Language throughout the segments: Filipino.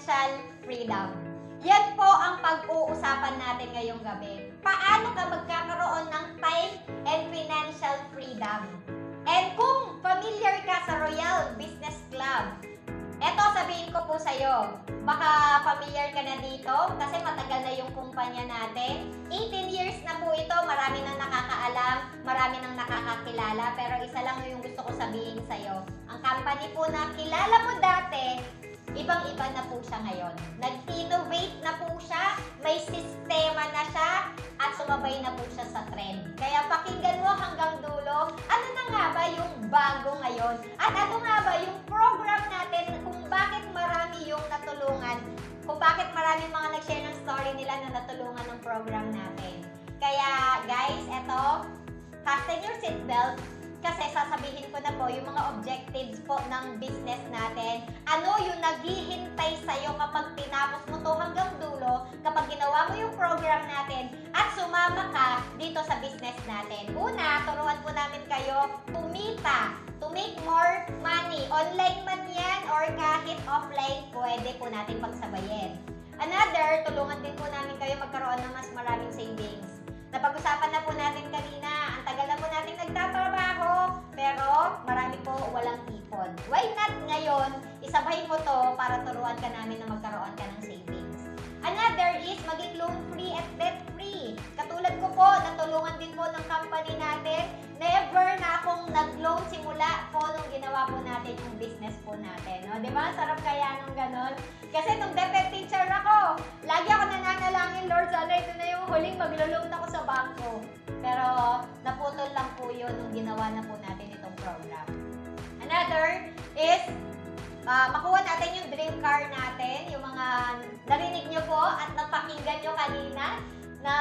financial freedom. Yan po ang pag-uusapan natin ngayong gabi. Paano ka magkakaroon ng time and financial freedom? And kung familiar ka sa Royal Business Club, eto sabihin ko po sa'yo, baka familiar ka na dito kasi matagal na yung kumpanya natin. 18 years na po ito, marami nang nakakaalam, marami nang nakakakilala, pero isa lang yung gusto ko sabihin sa'yo. Ang company po na kilala mo dati, ibang-iba na po siya ngayon. Nag-innovate na po siya, may sistema na siya, at sumabay na po siya sa trend. Kaya pakinggan mo hanggang dulo, ano na nga ba yung bago ngayon? At ano nga ba yung program natin kung bakit marami yung natulungan, kung bakit marami mga nag-share ng story nila na natulungan ng program natin. Kaya guys, eto, fasten your seatbelt, kasi sasabihin ko na po yung mga objectives po ng business natin. Ano yung naghihintay sa'yo kapag tinapos mo to hanggang dulo, kapag ginawa mo yung program natin at sumama ka dito sa business natin. Una, turuan po namin kayo kumita, to make more money. Online man yan or kahit offline, pwede po natin pagsabayin. Another, tulungan din po namin kayo magkaroon ng mas maraming savings. Napag-usapan na po natin kanina, ang tagal na po natin nagtatrabaho, pero marami po walang ipon. Why not ngayon, isabay mo to para turuan ka namin na magkaroon ka ng savings. Another is maging loan-free at debt-free. Katulad ko po, natulungan din po ng company natin. Never na akong nag-loan simula po nung ginawa po natin yung business po natin. No? Diba? Sarap kaya nung ganon. Kasi nung DepEd teacher ako, lagi ako nananalangin, Lord, sana ito na yung huling maglo-loan ako sa bangko. Pero naputol lang po yun nung ginawa na po natin itong program. Another is makuha natin yung dream car natin, yung mga narinig nyo po at napakinggan nyo kanina na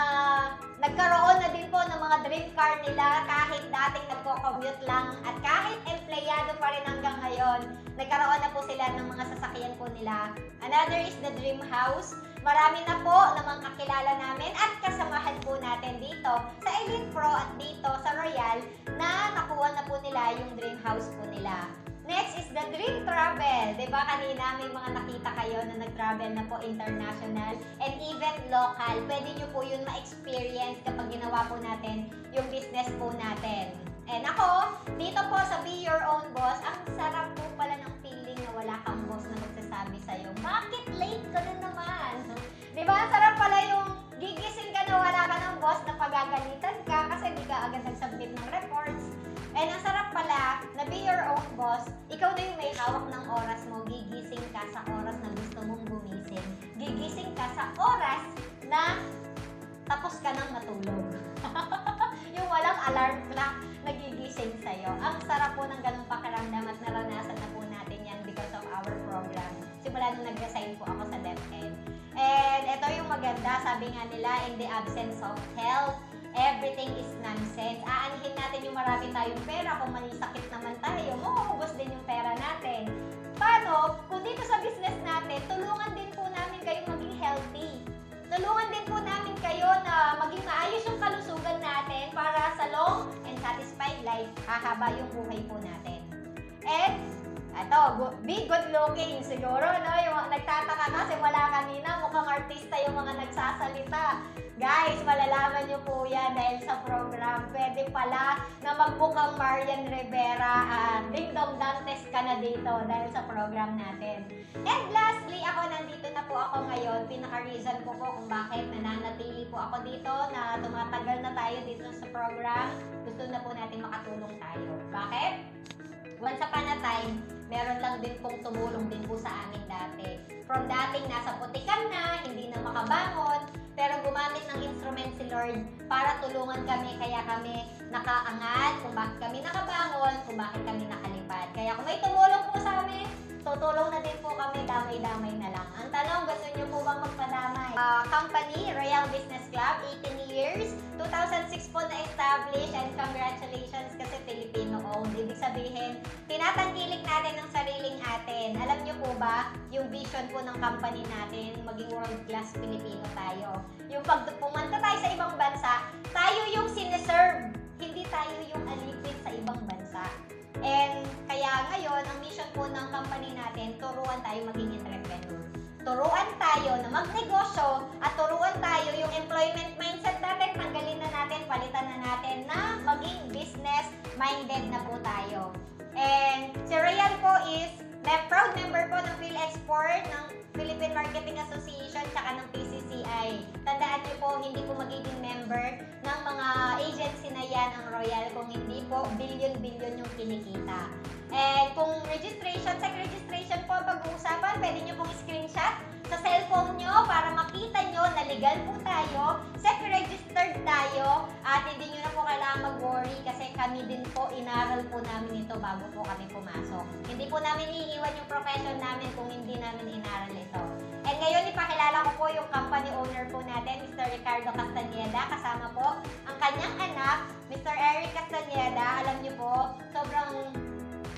nagkaroon na din po ng mga dream car nila kahit dating nagko-commute lang at kahit empleyado pa rin hanggang ngayon, nagkaroon na po sila ng mga sasakyan po nila. Another is the dream house. Marami na po namang kakilala namin at kasamahan po natin dito sa Elite Pro at dito sa Royal na nakuha na po nila yung dream house po nila. Next is the dream travel. Diba kanina may mga nakita kayo na nag-travel na po international and even local. Pwede nyo po yun ma-experience kapag ginawa po natin yung business po natin. And ako, dito po sa Be Your Own Boss, ang sarap po pala ng feeling na wala kang boss na magsasabi sa'yo, bakit late ka na naman? Diba? Ang sarap pala yung gigising ka na wala ka ng boss na pagagalitan ka kasi di ka agad nag-submit ng reports. And ang sarap pala na be your own boss, ikaw na yung may hawak ng oras mo, gigising ka sa oras na gusto mong gumising. Gigising ka sa oras na tapos ka nang matulog. Yung walang alarm clock na gigising sa'yo. Ang sarap po ng ganung pakiramdam at naranasan na po natin yan because of our program. Simula nung nag-resign po ako sa DepEd. And ito yung maganda, sabi nga nila, in the absence of health, everything is nonsense. Aanhin natin yung marami tayong pera. Kung may sakit naman tayo, mauubos din yung pera natin. Paano? Kung dito sa business natin, tulungan din po namin kayo maging healthy. Tulungan din po namin kayo na maging maayos yung kalusugan natin para sa long and satisfied life, hahaba yung buhay po natin. And ito, be good looking siguro, no? Yung nagtataka kasi wala kanina, mukhang artista yung mga nagsasalita. Guys, malalaman nyo po yan dahil sa program. Pwede pala na magmukhang Marian Rivera at Ding Dong Dantes ka na dito dahil sa program natin. And lastly, nandito na po ako ngayon. Pinaka-reason ko po kung bakit nananatili po ako dito, na tumatagal na tayo dito sa program. Gusto na po natin makatulong tayo. Bakit? Once upon a time, meron lang din pong tumulong din po sa amin dati. From dating nasa putikan na, hindi na makabangon, pero gumamit ng instrument si Lord para tulungan kami, kaya kami nakaangat, kung bakit kami nakabangon, kung bakit kami nakalipad. Kaya kung may tumulong po sa amin, tutulong na din po kami, damay-damay na lang. Ang tanong, gusto nyo po bang magpadamay? Company, Royal Business Club, 18 years, 2006 po na-establish, and congratulations kasi Filipino-owned. Ibig sabihin, tinatangkilik natin ang sariling atin. Alam nyo po ba, yung vision po ng company natin, maging world-class Filipino tayo. Yung pag pumunta tayo sa ibang bansa, tayo yung sineserve, hindi tayo yung alipin sa ibang bansa. And kaya ngayon, ang mission po ng company natin, turuan tayo maging entrepreneur. turuan tayo na magnegosyo at turuan tayo yung employment mindset natin, tanggalin na natin, palitan na natin na maging business-minded na po tayo. And si Royal po is proud member po ng PhilExport, ng Philippine Marketing Association, tsaka ng PCCI. Tandaan niyo po, hindi po magiging member ng mga agency na yan ang Royal kung hindi po billion-billion yung kinikita. And kung registration, check registration po pag-uusapan, pwede nyo pong screenshot sa cellphone nyo para makita nyo na legal po tayo, registered tayo, at hindi nyo na po kailangan mag-worry kasi kami din po, inaral po namin ito bago po kami pumasok. Hindi po namin iiwan yung profession namin kung hindi namin inaral ito. And ngayon, ipakilala ko po yung company owner po natin, Mr. Ricardo Castañeda. Kasama po ang kanyang anak, Mr. Eric Castañeda. Alam niyo po, sobrang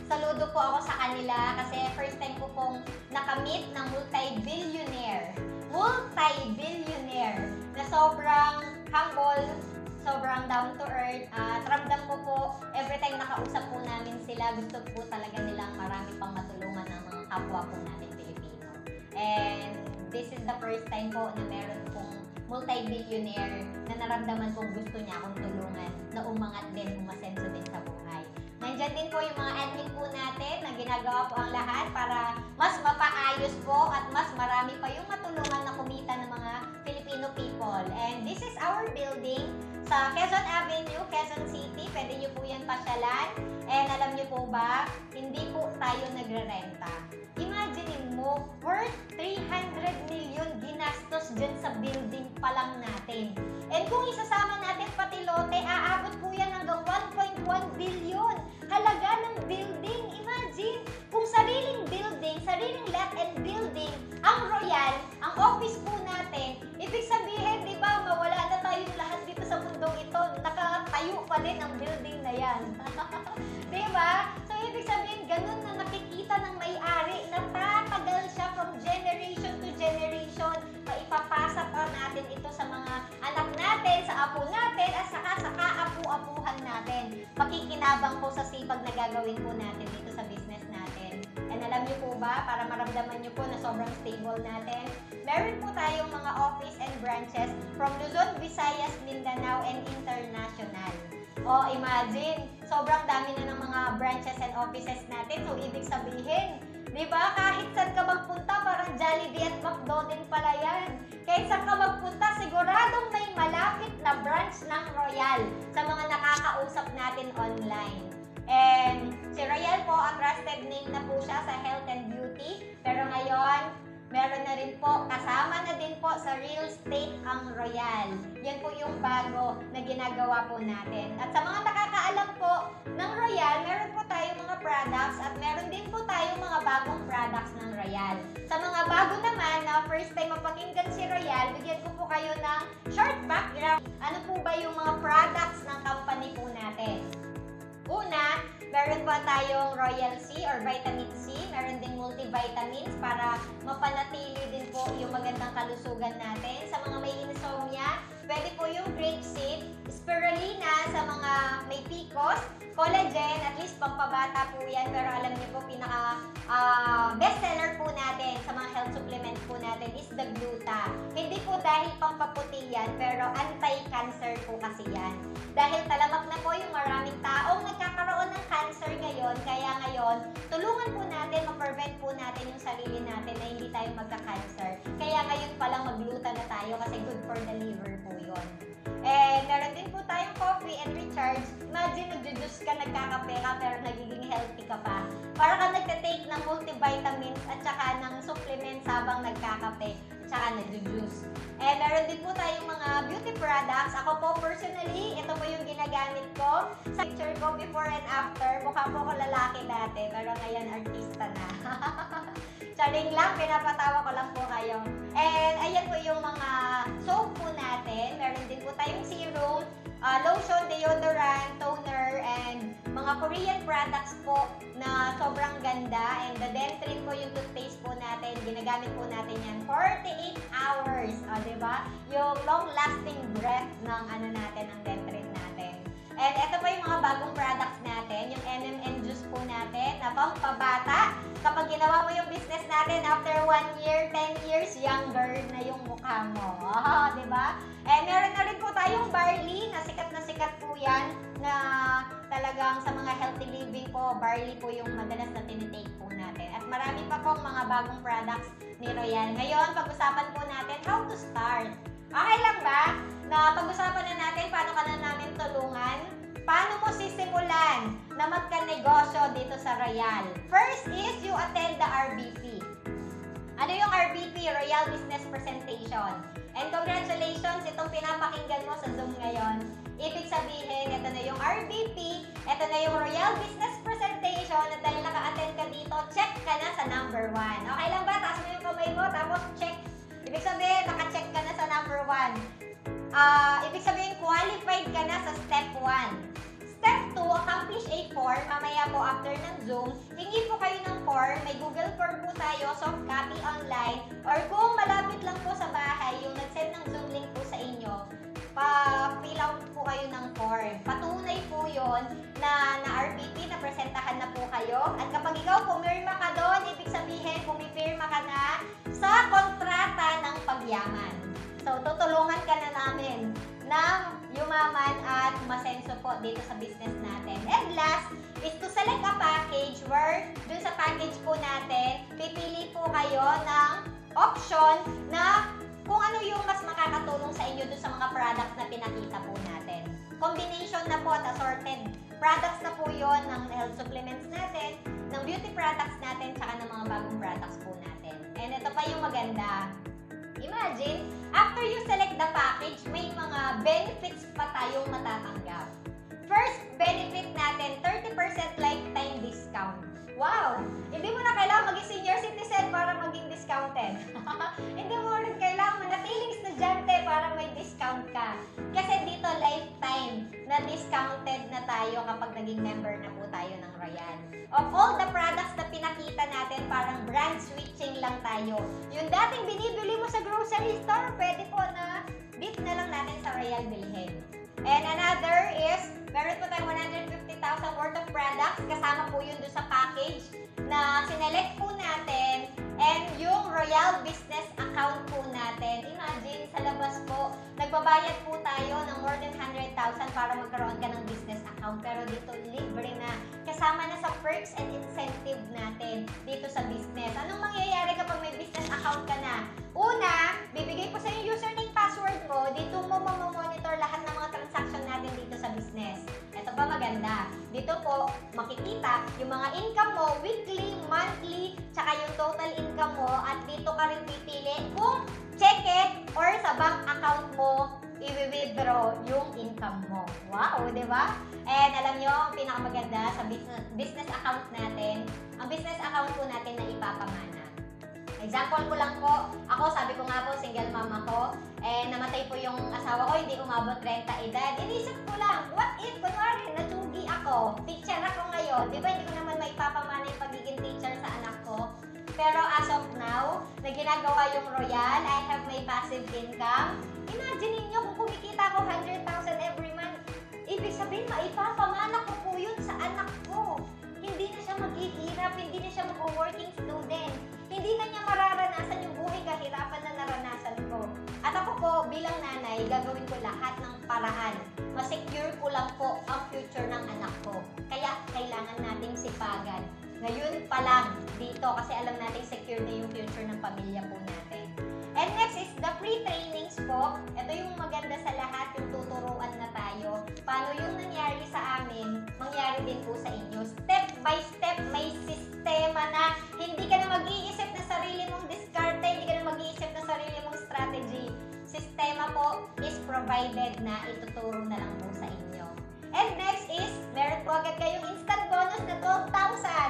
saludo po ako sa kanila kasi first time ko pong nakamit ng multi-billionaire na sobrang humble, sobrang down to earth, at ramdam ko po every time nakausap po namin sila, gusto po talaga nilang marami pang matulungan ng mga kapwa po natin Pilipino. And this is the first time po na meron pong multi-billionaire na naramdaman kong gusto niya akong tulungan, na umangat din, umasenso din sa buhay. Nandyan din po yung mga admin po natin na ginagawa po ang lahat para mas mapaayos po at mas marami pa yung matulungan na kumita ng mga Filipino people. And this is our building sa Quezon Avenue, Quezon City. Pwede nyo po yan pasyalan. And alam nyo po ba, hindi po tayo nagre-renta. Imagine mo, worth 300 million ginastos dyan sa building pa lang natin. And kung isasama natin pati lote, aabot po yan hanggang 1.1 billion. Halaga ng building. Imagine, kung sariling building, sariling lot and building, ang Royal, ang office po natin, ibig sabihin, di ba, mawala na tayong lahat dito sa mundong ito. Nakatayo pa din ang building na yan. Di ba? So, ibig sabihin, ganun na nakikita ng may-ari na tatagal siya from generation to generation. Maipapasa pa natin ito sa mga anak natin, sa apo natin, at saka sa kaapu-apuhan natin. Makikinabang po sa sipag na gagawin po natin dito sa business natin. And alam niyo po ba, para maramdaman niyo po na sobrang stable natin, meron po tayong mga office and branches from Luzon, Visayas, Mindanao, and international. O imagine, sobrang dami na ng mga branches and offices natin. So ibig sabihin, di ba, kahit saan ka magpunta, parang Jollibee at McDo din pala yan. Kahit saan ka magpunta, siguradong may malapit na branch ng Royal sa mga nakakausap natin online. And si Royal po, ang trusted name na po siya sa health and beauty. Pero ngayon, meron na rin po, kasama na din po sa real estate ang Royal. Yan po yung bago na ginagawa po natin. At sa mga nakakaalam po ng Royal, meron po tayong mga products at meron din po tayong mga bagong products ng Royal. Sa mga bago naman na first time mapakinggan si Royal, bigyan ko po kayo ng short background. Ano po ba yung mga products ng company po natin? Una, meron pa tayong Royal C or Vitamin C. Meron ding multivitamins para mapanatili din po yung magandang kalusugan natin. Sa mga may insomnia, pwede po yung grapeseed, spirulina sa mga may PCOS, collagen, at least pampabata po yan. Pero alam niyo po, pinaka bestseller po natin sa mga health supplement po natin is the Gluta. Hindi po dahil pampaputi yan, pero anti-cancer po kasi yan. Dahil talamak na po yung maraming taong nagkakaroon ng cancer ngayon, kaya ngayon, tulungan po natin, ma-prevent po natin yung sarili natin na hindi tayo magka-cancer. Kaya ngayon palang magluta na tayo kasi good for the liver po yun. And meron din po tayong coffee and recharge. Imagine, nagjujuice ka, nagkakape ka, pero nagiging healthy ka pa. Para ka nagte-take ng multivitamins at saka ng supplements habang nagkakape at saka nagjujuice. And meron din po tayong mga beauty products. Ako po personally, ito po yung ginagamit ko. Sa picture ko before and after, mukha po ko lalaki dati, pero ngayon artista na. Charing lang, pinapatawa ko lang po kayo. And ayan po yung mga soap po natin. Meron din po tayong serum, lotion, deodorant, toner, and mga Korean products po na sobrang ganda. And the Dentrin po yung toothpaste po natin. Ginagamit po natin yan 48 hours. Diba? Yung long-lasting breath ng ano natin, ng Dentrin natin. And ito po yung mga bagong products natin. Yung NMN juice po natin na pampabata. kapag ginawa mo yung business natin, after 1 year, 10 years, younger na yung mukha mo. Di ba? Meron na rin po tayong barley, na sikat po yan, na talagang sa mga healthy living po, barley po yung madalas na tinitake po natin. At marami pa pong mga bagong products ni Royal. Ngayon, pag-usapan po natin how to start. Okay lang ba na pag-usapan na natin paano ka na namin tulungan? Paano mo sisimulan na magka-negosyo dito sa Royal? First is you attend the RBP. Ano yung RBP? Royal Business Presentation. And congratulations, itong pinapakinggan mo sa Zoom ngayon. Ibig sabihin, ito na yung RBP, ito na yung Royal Business Presentation, at dahil naka-attend ka dito, check ka na sa number 1. Okay lang ba? Taas mo yung kamay mo, tapos check. Ibig sabihin, naka-check ka na sa number 1. Ibig sabihin, qualified ka na sa step 1. Step 2, accomplish a form. Mamaya po after ng Zoom, hingi po kayo ng form. May Google form po tayo, soft copy online. Or kung malapit lang po sa bahay, yung nag-send ng Zoom link po sa inyo, pa-fill out po kayo ng form. Patunay po yon na RBP, na presentahan na po kayo. At kapag ikaw pumirma ka doon, ibig sabihin, pumipirma ka na sa kontrata ng pagyaman. So, tutulungan ka na namin ng yumaman at masenso po dito sa business natin. And last is to select a package where dun sa package po natin, pipili po kayo ng option na kung ano yung mas makakatulong sa inyo dun sa mga products na pinakita po natin. Combination na po at assorted products na po yon ng health supplements natin, ng beauty products natin, tsaka ng mga bagong products po natin. And ito pa yung maganda. Imagine, after you select the package, may mga benefits pa tayong matatanggap. First benefit natin, 30% lifetime discount. Wow! Hindi mo na kailangan maging senior citizen para maging discounted. Hindi mo rin kailangan manatiling estudyante para may discount ka. Kasi dito, lifetime na discounted na tayo kapag naging member na po tayo ng Royal. Of all the products na pinakita natin, parang brand switching lang tayo. Yung dating binibili mo sa grocery store, pwede po na dito na lang natin sa Royal bilhin. And another is, meron po tayong 150,000 worth of products. Kasama po yun doon sa package na sinelect po natin. And yung Royal Business Account po natin. Imagine, sa labas po, nagbabayad po tayo ng more than 100,000 para magkaroon ka ng business account. Pero dito, libre na. Kasama na sa perks and incentive natin dito sa business. Anong mangyayari kapag may business account ka na? Una, bibigay po sa yung username, password mo. Dito mo mamonitor lahat ng mga transaction natin dito sa business. Ito pa maganda. Dito po, makikita yung mga income mo, weekly, monthly, tsaka yung total income mo. At dito ka rin pipili kung cheque or sa bank account mo, i-withdraw yung income mo. Wow, di ba? And alam nyo, ang pinakamaganda sa business account natin, ang business account po natin na ipapamana. Example ko lang po, ako sabi ko nga po, single mom ako, namatay po yung asawa ko, hindi umabot 30 edad. Inisip ko lang, what if, kunwari, natugi ako, teacher ako ngayon, di ba hindi ko naman maipapamana yung pagiging teacher sa anak ko? Pero as of now, na ginagawa yung Royal, I have my passive income. Imagine niyo kung kumikita ako 100,000 every month, ibig sabihin, maipapamana ko po yun sa anak ko. Hindi na siya maghihirap, hindi na siya mag-working student. Hindi na niya mararanasan yung buhay kahirapan na naranasan ko. At ako po, bilang nanay, gagawin ko lahat ng paraan. Masecure ko lang po ang future ng anak ko. Kaya, kailangan nating sipagan. Ngayon pa lang dito, kasi alam nating secure na yung future ng pamilya po natin. And next is the free trainings po. Ito yung maganda sa lahat, yung tuturuan na tayo. Paano yung nangyari sa amin, mangyari din po sa inyo. Step by step, may sistema na hindi ka na mag-iisip na sarili mong diskarte, hindi ka na mag-iisip na sarili mong strategy. Sistema po is provided na ituturo na lang po sa inyo. And next is, meron po agad kayong instant bonus na 12,000.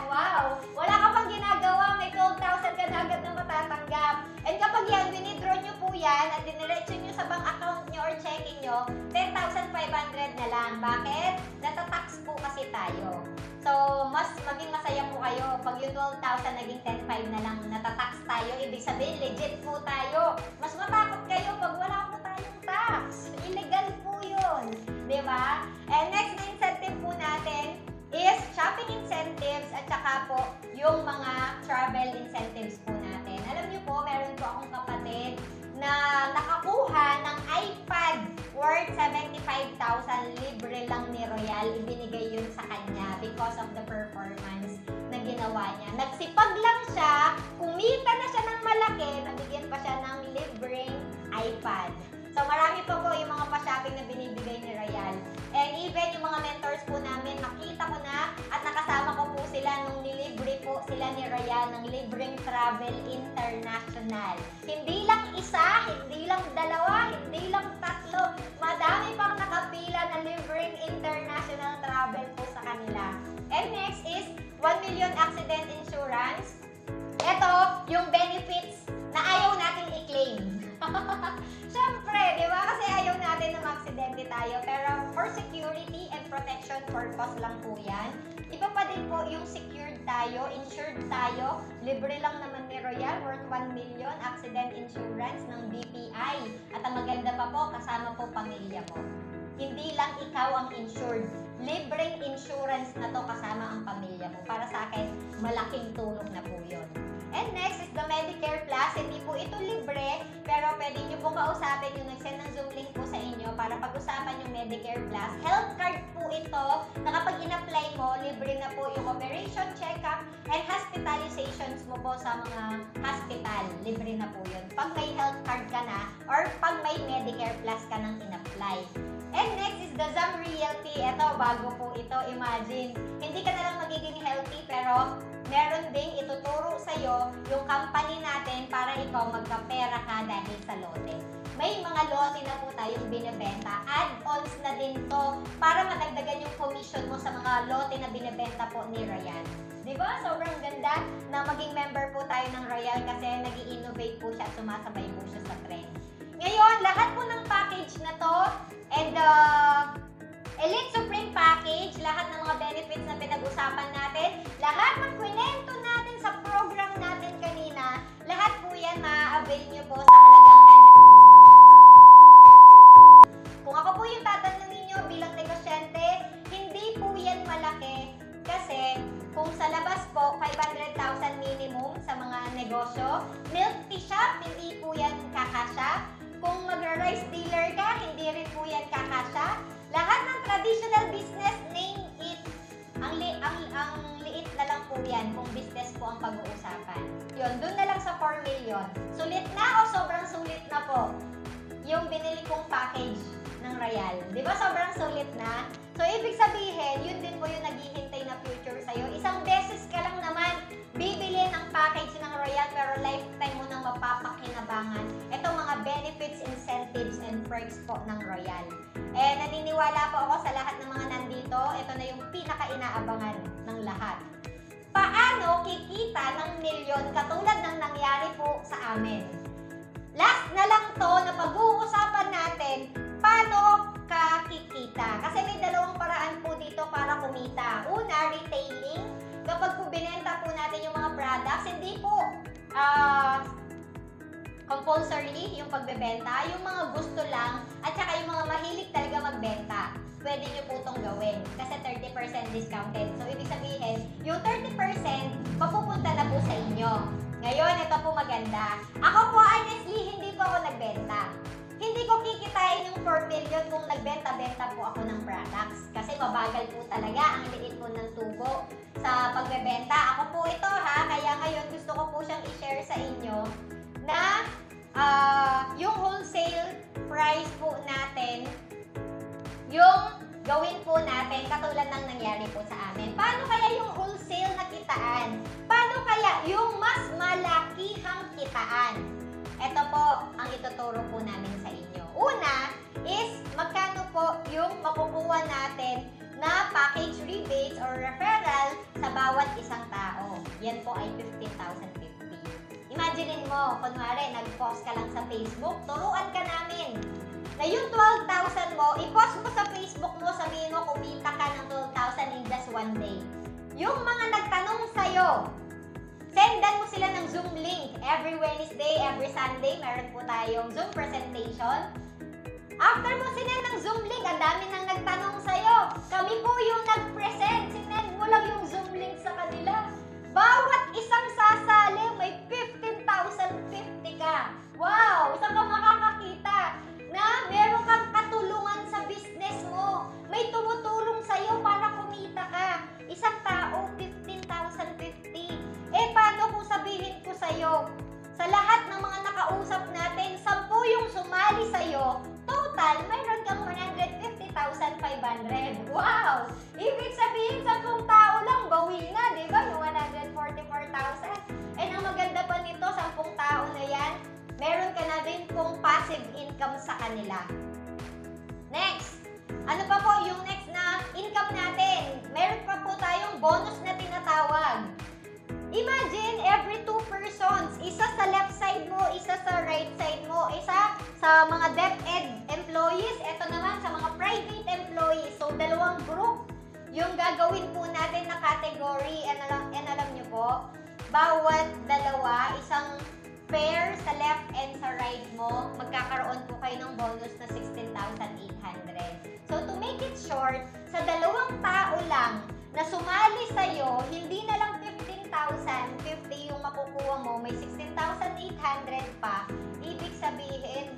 Wow! Wala ka pang ginagawa, may 12,000 ka na agad na matatanggap. And kapag yan, winidraw nyo po yan at diniretso nyo sa bank account nyo or checking nyo, 10,500 na lang. Bakit? Natatax po kasi tayo. So, mas maging masaya po kayo pag yung 12,000 naging 10,500 na lang, natatax tayo. Ibig sabihin, legit po tayo. Mas matakot kayo pag wala po tayong tax. Illegal po yun. Diba? And next na incentive po natin is shopping incentives at saka po yung mga travel incentives po natin. Alam niyo po, meron po akong kapatid na nakakuha ng iPad worth 75,000, libre lang ni Royal. Ibinigay yun sa kanya because of the performance na ginawa niya. Nagsipag lang siya, kumita na siya ng malaki, nabigyan pa siya ng libreng iPad. So marami pa po yung mga pa-shopping na binibigay ni Royal. And even yung mga mentors po namin, nakita ko na at nakasama ko po sila nung nilibre po sila ni Royal ng libreng travel international. Hindi lang isa, hindi lang dalawa, hindi lang tatlo. Madami pang nakapila na libreng international travel po sa kanila. And next is 1 million accident insurance. Ito, yung benefits na ayaw nating i-claim. Siyempre, di ba? Kasi ayaw natin na ma-aksidente tayo. Pero for security and protection purpose lang po yan. Iba pa din po yung secured tayo, insured tayo. Libre lang naman ni Royal, worth 1 million accident insurance ng BPI. At ang maganda pa po, kasama po pamilya mo. Hindi lang ikaw ang insured. Libreng insurance na to kasama ang pamilya mo. Para sa akin, malaking tulong na po yun. And next is the Medicare Plus. Hindi po ito libre, pero pwede nyo pong kausapin yung nag-send ng Zoom link po sa inyo para pag-usapan yung Medicare Plus. Health card po ito na kapag in-apply mo, libre na po yung operation, check-up, and hospitalizations mo po sa mga hospital. Libre na po yun. Pag may health card ka na, or pag may Medicare Plus ka nang in-apply. And next is the Zam Realty. Ito, bago po ito. Imagine, hindi ka na lang magiging healthy, pero meron ding ituturo sa'yo yung company natin para ikaw magkapera ka dahil sa lote. May mga lote na po tayong binibenta. Add-ons na din to para madagdagan yung commission mo sa mga lote na binibenta po ni Royal. Diba? Sobrang ganda na maging member po tayo ng Royal kasi nag-i-innovate po siya at sumasabay po siya sa trend. Ngayon, lahat po ng package na to and Elite Supreme Package, lahat ng mga benefits na pinag-usapan natin, lahat ng kwento natin sa program natin kanina, lahat po yan ma-avail nyo po sa halagang 100. Kung ako po yung tatanungin nyo bilang negosyante, hindi po yan malaki kasi kung sa labas po, 500,000 minimum sa mga negosyo, milk tea shop, hindi po yan kakasya. Kung magra-rice dealer ka, hindi rin po yan kakasya. Lahat ng traditional business, name it. Ang liit na lang po yan kung business po ang pag-uusapan. Yun, dun na lang sa 4 million. Sulit na o sobrang sulit na po yung binili kong package ng Royal. Di ba sobrang sulit na? So, ibig sabihin, yun din po yung naghihintay na future sa'yo. Isang beses ka lang naman bibili ng package ng Royal pero lifetime mo nang mapapakinabangan itong mga benefits, incentives, and perks po ng Royal. Eh, naniniwala po ako sa lahat ng mga nandito, ito na yung pinaka-inaabangan ng lahat. Paano kikita ng milyon katulad ng nangyari po sa amin? Last na lang to na pag-uusapan natin, paano ka kikita? Kasi may dalawang paraan po dito para kumita. Una, retailing. Kapag po binenta po natin yung mga products, hindi po compulsory yung pagbebenta, yung mga gusto lang, at saka yung mga mahilig talaga magbenta, pwede nyo po itong gawin. Kasi 30% discounted. So, ibig sabihin, yung 30% mapupunta na po sa inyo. Ngayon, ito po maganda. Ako po, honestly, hindi po ako nagbenta. Hindi ko kikitain yung 4 million kung nagbenta-benta po ako ng products. Kasi mabagal po talaga, ang liit po ng tubo sa pagbebenta. Ako po ito ha, kaya ngayon gusto ko po siyang i-share sa inyo na yung wholesale price po natin, yung gawin po natin katulad ng nangyari po sa amin. Paano kaya yung wholesale na kitaan? Paano kaya yung mas malakihang kitaan? Ito po ang ituturo po namin sa inyo. Una is magkano po yung makukuha natin na package rebates or referral sa bawat isang tao. Yan po ay 15,050. Imaginein mo, kunwari, nag-post ka lang sa Facebook, turuan ka namin na yung 12,000 mo, i-post mo sa Facebook mo, sabihin mo, kumita ka ng 12,000 in just one day. Yung mga nagtanong sa'yo, sendan mo sila ng Zoom link. Every Wednesday, every Sunday, meron po tayong Zoom presentation. After mo sinend ng Zoom link, ang dami nang nagtanong sa'yo. Kami po yung nag-present. Sinend mo lang yung Zoom link sa kanila. Bawat isang sasa sumali sa'yo, total, mayroon kang 150,500. Wow! Ibig sabihin, 10 tao lang, bawi na, di ba? Yung 144,000. And ang maganda pa nito, 10 tao na yan, meron ka na rin pong passive income sa kanila. Next, ano pa po yung next na income natin? Meron pa po tayong bonus na tinatawag. Imagine, every 2 persons, isa sa left side mo, isa sa right side mo, isa sa mga DepEd employees, ito naman sa mga private employees. So, dalawang group yung gagawin po natin na category. And alam nyo po, bawat dalawa, isang pair sa left and sa right mo, magkakaroon po kayo ng bonus na 16,800. So, to make it short, sa dalawang tao lang na sumali sa'yo, hindi na lang 15,050 yung makukuha mo, may 16,800 pa. Ibig sabihin,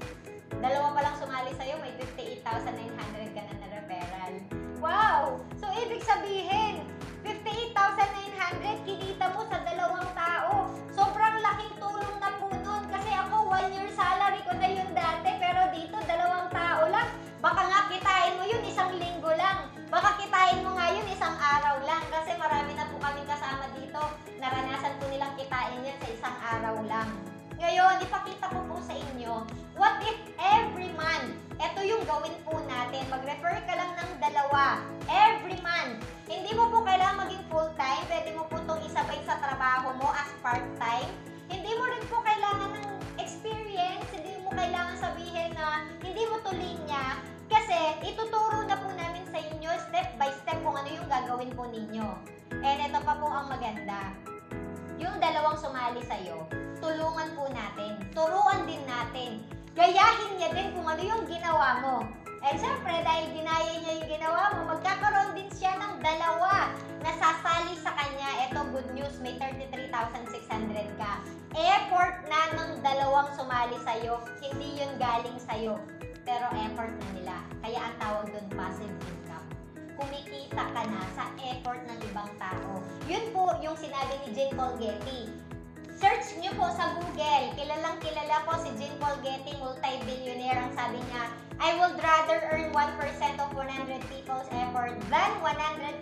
dalawa pa lang sumali sa'yo, may 58,900 ka na na referral. Wow! So, ibig sabihin, 58,900 kinita mo sa dalawang tao. Sobrang laking tulong na po nun. Kasi ako, 1 year salary ko na yun dati. Pero dito, dalawang tao lang. Baka nga kitain mo yun isang linggo lang. Baka kitain mo nga yun isang araw lang. Kasi marami na po kaming kasama dito. Naranasan po nilang kitain yan sa isang araw lang. Ngayon, ipakita ko po sa inyo, what if every month, ito yung gawin po natin, mag-refer ka lang ng dalawa, every month. Hindi mo po kailangan maging full-time, pwede mo po itong isabay sa trabaho mo as part-time. Hindi mo rin po kailangan ng experience, hindi mo kailangan sabihin na hindi mo to linya, kasi ituturo na po namin sa inyo step by step kung ano yung gagawin po ninyo. And ito pa po ang maganda. Yung dalawang sumali sa'yo, tulungan po natin, turuan din natin, gayahin niya din kung ano yung ginawa mo. And syempre, dahil ginaya niya yung ginawa mo, magkakaroon din siya ng dalawa na sasali sa kanya. Ito, good news, may 33,600 ka. Effort na ng dalawang sumali sa'yo, hindi yun galing sa'yo, pero effort na nila. Kaya ang tawag doon, passive income. Kumikita ka na sa effort ng ibang tao. Yun po yung sinabi ni Jean Paul Getty. Search nyo po sa Google. Kilalang kilala po si Jean Paul Getty, multi-billionaire. Ang sabi niya, I would rather earn 1% of 100 people's effort than 100%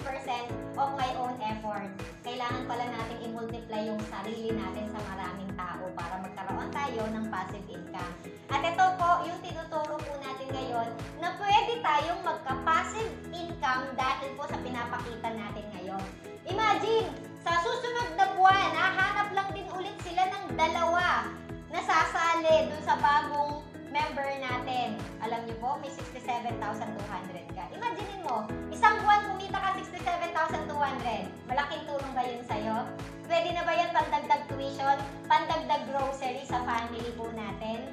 of my own effort. Kailangan pala natin i-multiply yung sarili natin sa maraming tao para magkaroon tayo ng passive income. At ito po, yung tinuturo po natin ngayon, na pwede tayong magka-passive income dahil po sa pinapakita natin ngayon. Imagine, sa susunod na buwan, hahanap lang din ulit sila ng dalawa na sasali dun sa bagong member natin. Alam niyo po, may 67,200 ka. Imagine mo, isang buwan kumita ka 67,200. Malaking tulong ba yun sa'yo? Pwede na ba yan pandagdag tuition, pandagdag grocery sa family po natin?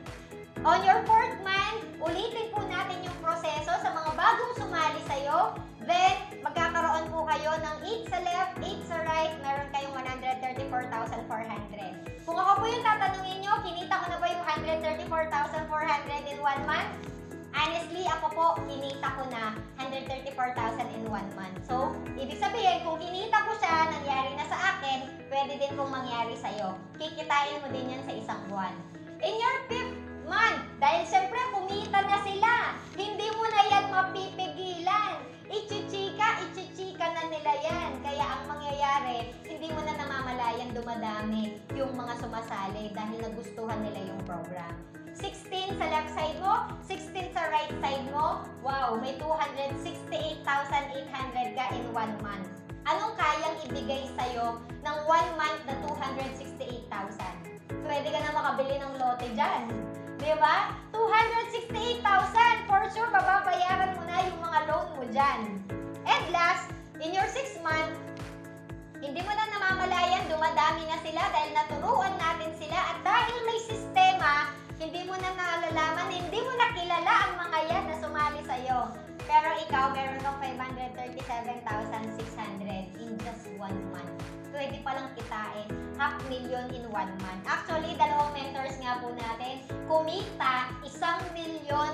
On your 4th month, ulitin po natin yung proseso sa mga bagong sumali sa'yo. Then, magkakaroon po kayo ng 8 sa left, 8 sa right, meron kayong 134,400. Kung ako po yung tatanungin nyo, kinita ko na ba yung 134,400 in 1 month? Honestly, ako po, kinita ko na 134,000 in 1 month. So, ibig sabihin, kung kinita ko siya, nangyari na sa akin, pwede din pong mangyari sa'yo. Kikitain mo din yan sa isang buwan. In your 5th month, dahil siyempre, kumita na sila, hindi mo na yan mapipigilan. Ichichika na nila yan. Kaya ang mangyayari, hindi mo na namamalayan dumadami yung mga sumasali dahil nagustuhan nila yung program. 16 sa left side mo, 16 sa right side mo, wow, may 268,800 ka in 1 month. Anong kayang ibigay sa'yo ng 1 month na 268,000? Pwede ka na makabili ng lote dyan. Diba? 268,000! For sure, bababayaran mo na yung mga loan mo dyan. And last, in your 6th month, hindi mo na namamalayan, dumadami na sila dahil naturuan natin sila at dahil may sistema, hindi mo na nalalaman, hindi mo na kilala ang mga yan na sumali sa'yo. Pero ikaw, meron kang 537,600 in just 1 month. Pwede palang kitain 500,000 in 1 month. Actually, dalawang mentors nga po natin, kumita 1,000,000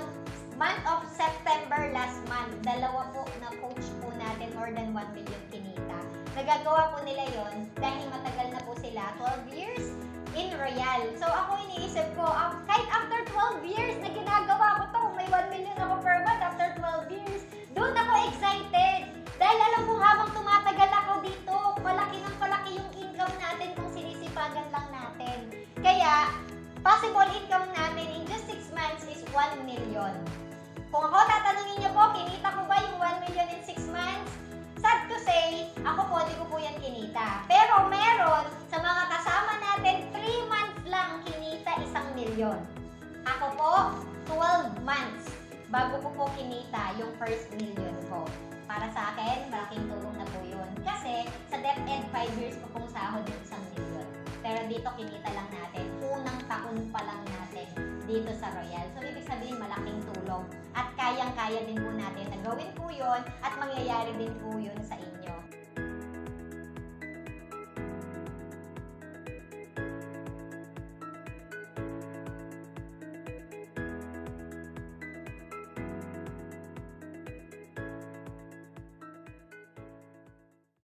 month of September last month. Dalawa po na coach po natin, more than 1 million kinita. Nagagawa po nila yon dahil matagal na po sila, 12 years in Royal. So ako iniisip ko. Kahit after 12 years na ginagawa ko to, may 1 million ako per month after 12 years. Doon ako excited. Dahil alam mo, habang tumatagal ako dito, palaki ng palaki yung income natin kung sinisipagan lang natin. Kaya, possible income natin in just 6 months is 1 million. Kung ako tatanungin niyo po, kinita ko ba yung 1 million in 6 months? Sad to say, ako po, di ko po yan kinita. Pero meron, sa mga kasama natin, 3 months lang kinita 1 million. Ako po, 12 months bago ko po kinita yung first million ko. Para sa akin, malaking tulong na po yun. Kasi sa DepEd, 5 years ko pong sahod yung 1 million. Pero dito kinita lang natin, unang taon pa lang natin dito sa Royal. So, ibig sabihin, malaking tulong. At kayang-kaya din po natin na gawin po yun at mangyayari din po yun sa inyo.